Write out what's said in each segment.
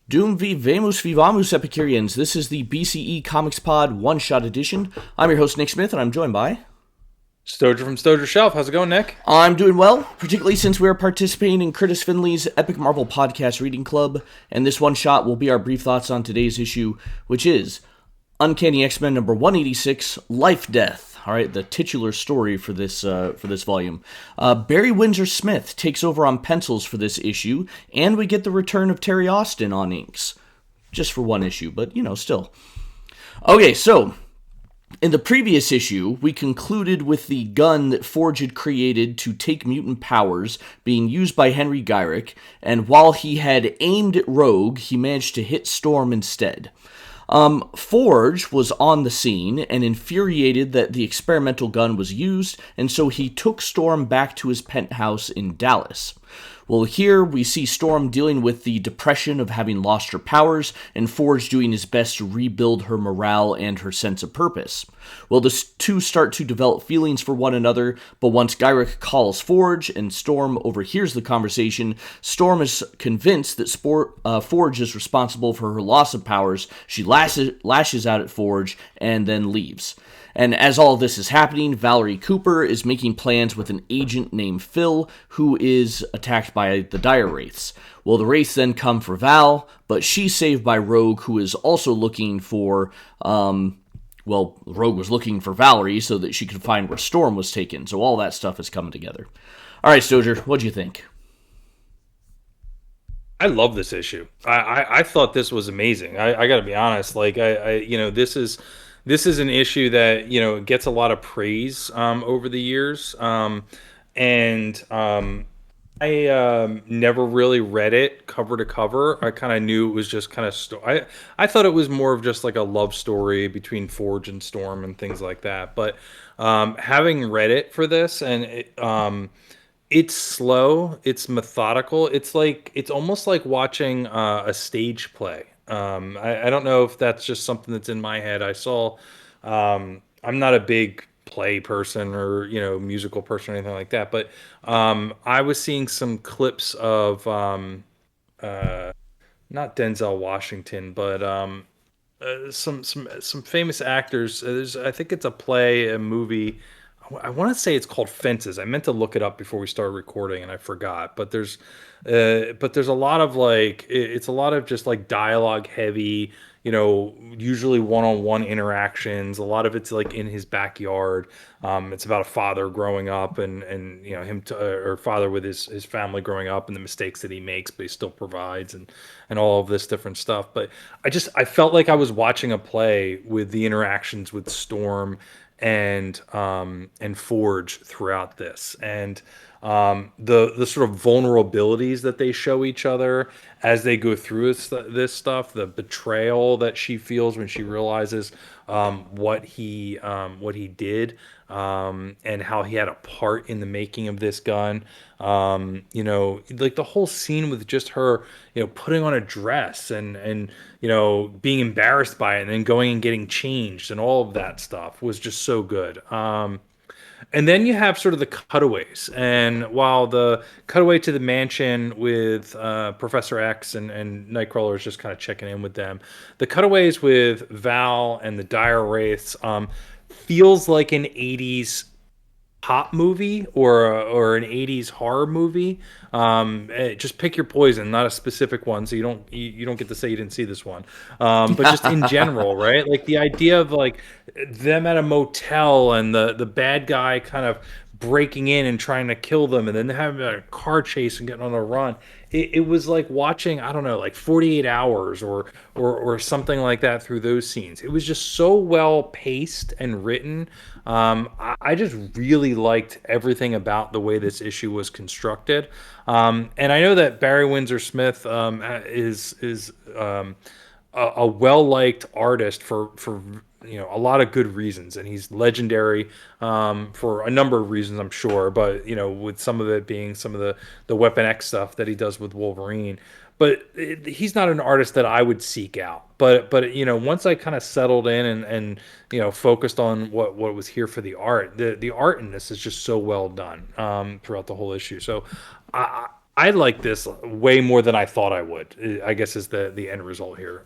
Doom vivamus vivamus Epicureans. This is the BCE Comics Pod one-shot edition. I'm your host, Nick Smith, and I'm joined by... Stojr from Stojr Shelf. How's it going, Nick? I'm doing well, particularly since we're participating in Kurtis Findlay's Epic Marvel Podcast Reading Club, and this one-shot will be our brief thoughts on today's issue, which is Uncanny X-Men number 186, Lifedeath. All right, the titular story for this volume. Barry Windsor Smith takes over on pencils for this issue, and we get the return of Terry Austin on inks. Just for one issue, but, still. Okay, so, in the previous issue, we concluded with the gun that Forge had created to take mutant powers being used by Henry Gyrick, and while he had aimed at Rogue, he managed to hit Storm instead. Forge was on the scene and infuriated that the experimental gun was used, and so he took Storm back to his penthouse in Dallas. Well, here we see Storm dealing with the depression of having lost her powers, and Forge doing his best to rebuild her morale and her sense of purpose. Well, the two start to develop feelings for one another, but once Gyrick calls Forge and Storm overhears the conversation, Storm is convinced that Forge is responsible for her loss of powers. She lashes out at Forge and then leaves. And as all of this is happening, Valerie Cooper is making plans with an agent named Phil, who is attacked by the Dire Wraiths. Well, the Wraiths then come for Val, but she's saved by Rogue, who is also looking for, Rogue was looking for Valerie so that she could find where Storm was taken. So all that stuff is coming together. All right, Stojr, what'd you think? I love this issue. I thought this was amazing. I got to be honest. Like this is an issue that gets a lot of praise over the years, and I never really read it cover to cover. I kind of knew it was just kind of I thought it was more of just like a love story between Forge and Storm and things like that. But having read it for this, and it's slow, it's methodical. It's almost like watching a stage play. I don't know if that's just something that's in my head. I'm not a big play person or musical person or anything like that, but I was seeing some clips of not Denzel Washington, but some famous actors. I think it's a play, a movie. I want to say it's called Fences. I meant to look it up before we started recording, and I forgot. But there's a lot of it's a lot of just like dialogue heavy. Usually one-on-one interactions. A lot of it's like in his backyard. It's about a father growing up and or father with his family growing up and the mistakes that he makes, but he still provides and all of this different stuff. But I felt like I was watching a play with the interactions with Storm and Forge throughout this, and the sort of vulnerabilities that they show each other as they go through this stuff, the betrayal that she feels when she realizes what he did, and how he had a part in the making of this gun. Like the whole scene with just her, putting on a dress and being embarrassed by it and then going and getting changed and all of that stuff was just so good. And then you have sort of the cutaways. And while the cutaway to the mansion with Professor X and Nightcrawler is just kind of checking in with them, the cutaways with Val and the Dire Wraiths feels like an 80s pop movie or an 80s horror movie. Just pick your poison, not a specific one, so you don't get to say you didn't see this one. But just in general, right? Like the idea of like them at a motel and the bad guy kind of breaking in and trying to kill them, and then having a car chase and getting on a run. It was like watching, I don't know, like 48 Hours or something like that through those scenes. It was just so well paced and written. I just really liked everything about the way this issue was constructed. And I know that Barry Windsor Smith is a well-liked artist for a lot of good reasons, and he's legendary for a number of reasons, I'm sure. But with some of it being some of the Weapon X stuff that he does with Wolverine. But he's not an artist that I would seek out. But once I kind of settled in and focused on what was here for the art, the art in this is just so well done throughout the whole issue. So I like this way more than I thought I would. I guess is the end result here.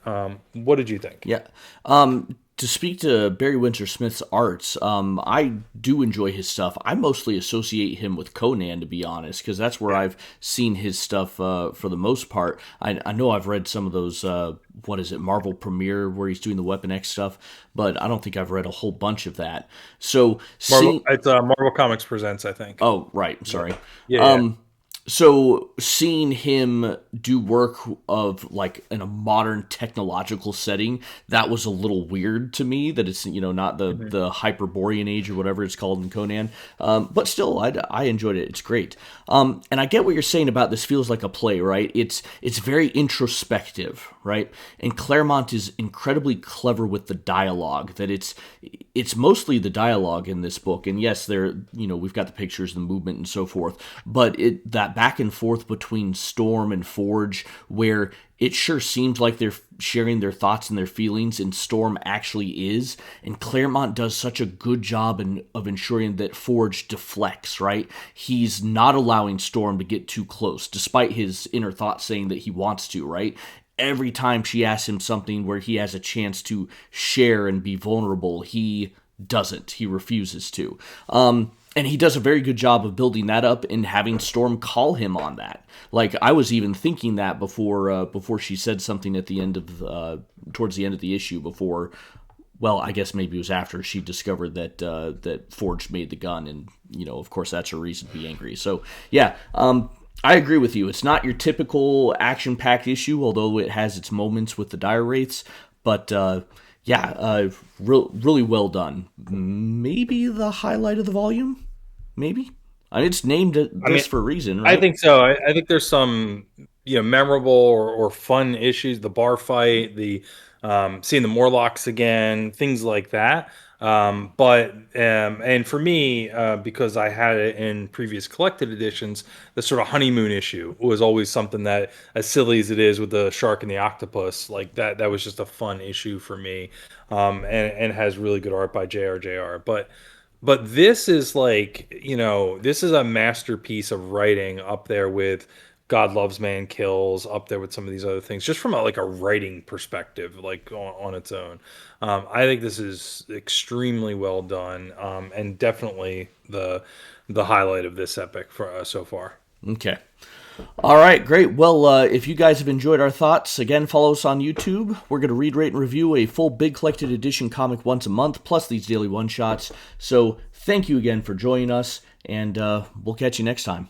What did you think? Yeah. To speak to Barry Windsor Smith's arts, I do enjoy his stuff. I mostly associate him with Conan, to be honest, because that's where I've seen his stuff for the most part. I know I've read some of those, what is it, Marvel Premiere, where he's doing the Weapon X stuff, but I don't think I've read a whole bunch of that. So, It's Marvel Comics Presents, I think. oh, right, sorry. Yeah. So seeing him do work of like in a modern technological setting, that was a little weird to me. That it's not the Hyperborean age or whatever it's called in Conan, but still I enjoyed it. It's great. And I get what you're saying about this feels like a play, right? It's very introspective, right? And Claremont is incredibly clever with the dialogue. That it's mostly the dialogue in this book, and yes, we've got the pictures, the movement, and so forth, but that back and forth between Storm and Forge, where it sure seems like they're sharing their thoughts and their feelings, and Storm actually is. And Claremont does such a good job of ensuring that Forge deflects, right? He's not allowing Storm to get too close, despite his inner thoughts saying that he wants to, right? Every time she asks him something where he has a chance to share and be vulnerable, he doesn't. He refuses to. And he does a very good job of building that up and having Storm call him on that. Like, I was even thinking that before she said something at the end of towards the end of the issue. Before, well, I guess maybe it was after she discovered that Forge made the gun, and of course, that's her reason to be angry. So yeah, I agree with you. It's not your typical action-packed issue, although it has its moments with the dire wraiths, but. Really well done. Maybe the highlight of the volume? Maybe? I mean, it's named this for a reason, right? I think so. I think there's some memorable or fun issues. The bar fight, the seeing the Morlocks again, things like that. And for me, because I had it in previous collected editions, the sort of honeymoon issue was always something that, as silly as it is with the shark and the octopus, like that was just a fun issue for me, and has really good art by JR. But this is like, this is a masterpiece of writing, up there with God Loves Man Kills, up there with some of these other things, just from a writing perspective, like on its own. I think this is extremely well done, and definitely the highlight of this epic for so far. Okay. All right, great. Well, if you guys have enjoyed our thoughts, again, follow us on YouTube. We're going to read, rate, and review a full big collected edition comic once a month, plus these daily one-shots. So thank you again for joining us, and we'll catch you next time.